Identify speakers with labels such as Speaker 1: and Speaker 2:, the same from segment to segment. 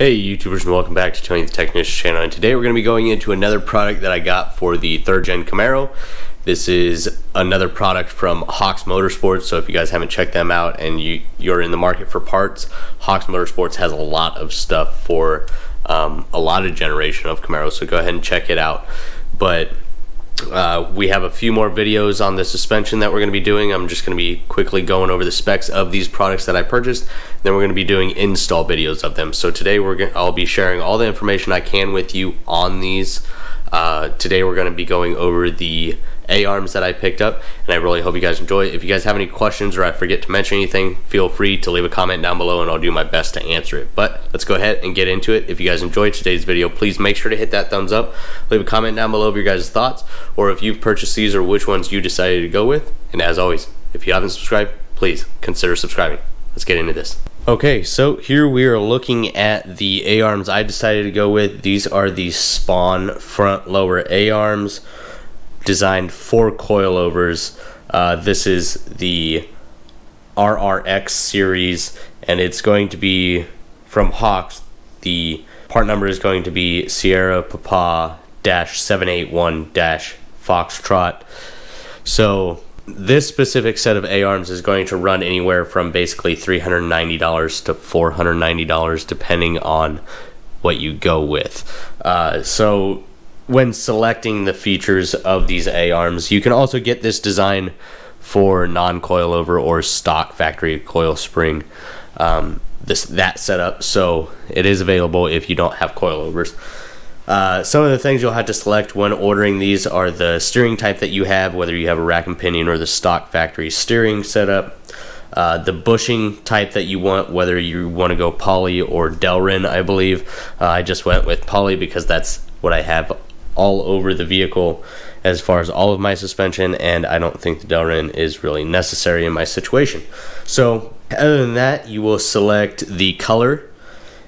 Speaker 1: Hey YouTubers, and welcome back to Tony the Technician channel, and today we're going to be going into another product that I got for the 3rd gen Camaro. This is another product from Hawks Motorsports, so if you guys haven't checked them out and you're in the market for parts, Hawks Motorsports has a lot of stuff for a lot of generation of Camaro, so go ahead and check it out. But we have a few more videos on the suspension that we're going to be doing. I'm just going to be quickly going over the specs of these products that I purchased. Then we're going to be doing install videos of them. So today I'll be sharing all the information I can with you on these. Today we're going to be going over the A arms that I picked up, and I really hope you guys enjoy it. If you guys have any questions or I forget to mention anything, feel free to leave a comment down below and I'll do my best to answer it. But let's go ahead and get into it. If you guys enjoyed today's video, please make sure to hit that thumbs up. Leave a comment down below of your guys' thoughts, or if you've purchased these or which ones you decided to go with. And as always, if you haven't subscribed, please consider subscribing. Let's get into this. Okay, so here we are looking at the A arms I decided to go with. These are the Spohn front lower A arms, designed for coilovers. This is the RRx series, and it's going to be from Hawks. The part number is going to be Sierra Papa -781 Foxtrot. So this specific set of A arms is going to run anywhere from basically $390 to $490 depending on what you go with. So when selecting the features of these A arms, you can also get this design for non-coilover or stock factory coil spring, that setup. So it is available if you don't have coilovers. Some of the things you'll have to select when ordering these are the steering type that you have, whether you have a rack and pinion or the stock factory steering setup, the bushing type that you want, whether you want to go poly or Delrin. I believe I just went with poly because that's what I have all over the vehicle as far as all of my suspension, and I don't think the Delrin is really necessary in my situation. So other than that, you will select the color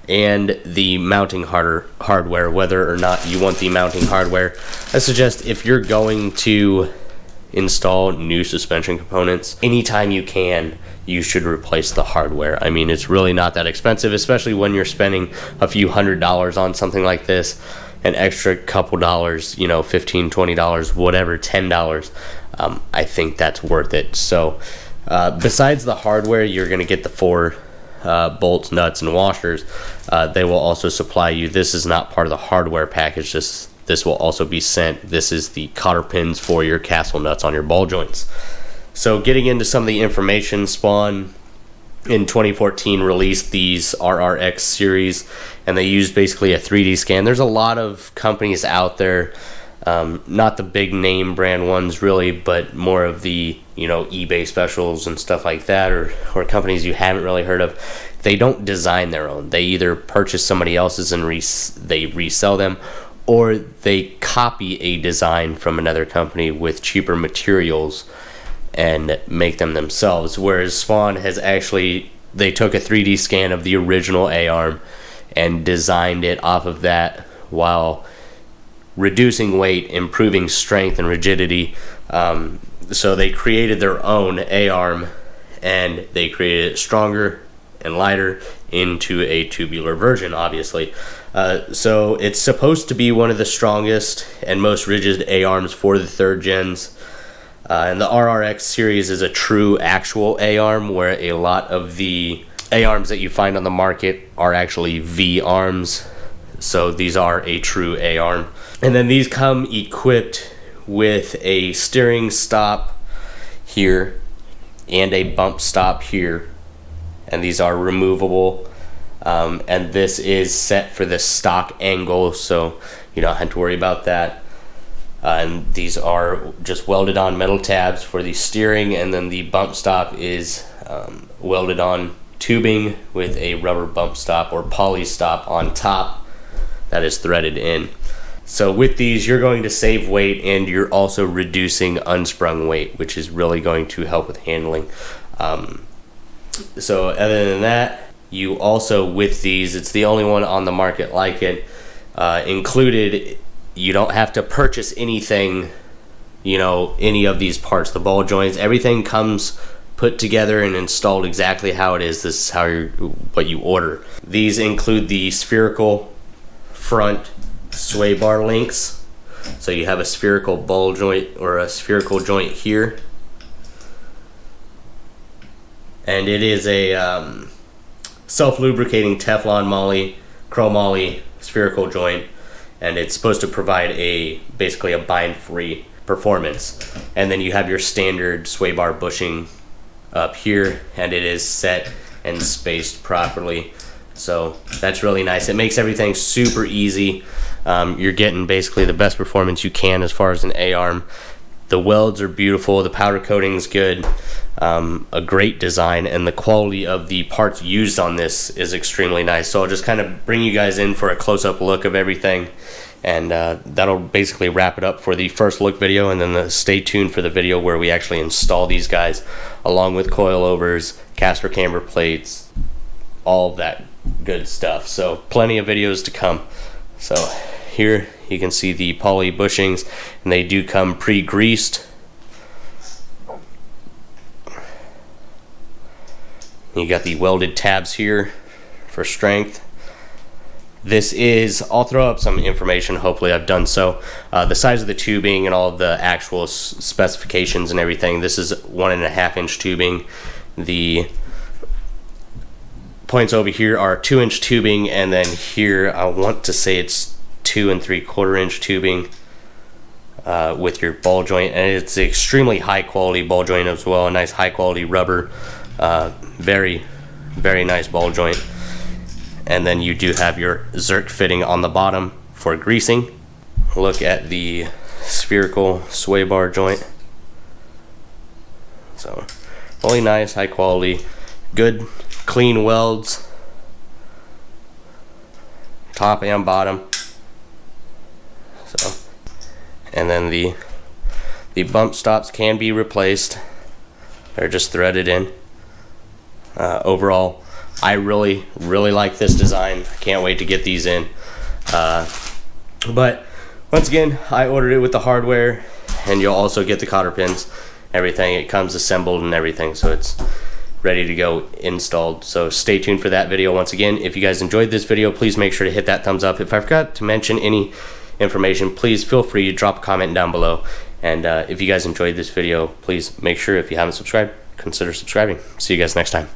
Speaker 1: and the mounting hardware, whether or not you want the mounting hardware. I suggest if you're going to install new suspension components, anytime you can, you should replace the hardware. I mean, it's really not that expensive, especially when you're spending a few $100s on something like this. An extra couple dollars, you know, $15, $20, whatever, $10, I think that's worth it. So besides the hardware, you're going to get the 4 bolts, nuts, and washers. They will also supply you, this is not part of the hardware package, this will also be sent. This is the cotter pins for your castle nuts on your ball joints. So getting into some of the information, Spohn in 2014 released these RRx series, and they used basically a 3D scan. There's a lot of companies out there, not the big name brand ones really, but more of the, you know, eBay specials and stuff like that, or companies you haven't really heard of. They don't design their own. They either purchase somebody else's and they resell them, or they copy a design from another company with cheaper materials and make them themselves. Whereas Spohn has actually, they took a 3D scan of the original A arm and designed it off of that while reducing weight, improving strength and rigidity. So they created their own A arm, and they created it stronger and lighter into a tubular version, obviously. So it's supposed to be one of the strongest and most rigid A arms for the 3rd gens. And the RRx series is a true actual A arm, where a lot of the A arms that you find on the market are actually V arms. So these are a true A arm. And then these come equipped with a steering stop here and a bump stop here, and these are removable. And this is set for the stock angle, so you don't have to worry about that. And these are just welded on metal tabs for the steering, and then the bump stop is welded on tubing with a rubber bump stop or poly stop on top that is threaded in. So with these, you're going to save weight, and you're also reducing unsprung weight, which is really going to help with handling. So other than that, you also, with these, it's the only one on the market like it, included, you don't have to purchase anything, you know, any of these parts, the ball joints, everything comes put together and installed exactly how it is. This is how what you order. These include the spherical front sway bar links. So you have a spherical ball joint or a spherical joint here. And it is a self-lubricating Teflon moly, chromoly spherical joint, and it's supposed to provide basically a bind-free performance. And then you have your standard sway bar bushing up here, and it is set and spaced properly. So that's really nice. It makes everything super easy. You're getting basically the best performance you can as far as an A-arm. The welds are beautiful, the powder coating's good, a great design, and the quality of the parts used on this is extremely nice. So I'll just kind of bring you guys in for a close-up look of everything, and that'll basically wrap it up for the first look video, and then stay tuned for the video where we actually install these guys, along with coilovers, caster camber plates, all of that good stuff. So plenty of videos to come. So here you can see the poly bushings, and they do come pre-greased. You got the welded tabs here for strength. This is, I'll throw up some information, hopefully I've done so. The size of the tubing and all of the actual specifications and everything. This is 1.5 inch tubing. The points over here are 2-inch tubing, and then here I want to say it's 2 3/4 inch tubing with your ball joint, and it's extremely high quality ball joint as well. A nice high quality rubber, very nice ball joint. And then you do have your Zerk fitting on the bottom for greasing. Look at the spherical sway bar joint. So really nice, high quality, good clean welds, top and bottom. So, and then the bump stops can be replaced. They're just threaded in. Overall, I really like this design. Can't wait to get these in. But once again, I ordered it with the hardware, and you'll also get the cotter pins, everything. It comes assembled and everything, so it's ready to go installed. So stay tuned for that video. Once again, if you guys enjoyed this video, please make sure to hit that thumbs up. If I forgot to mention any information, please feel free to drop a comment down below. And if you guys enjoyed this video, please make sure, if you haven't subscribed, consider subscribing. See you guys next time.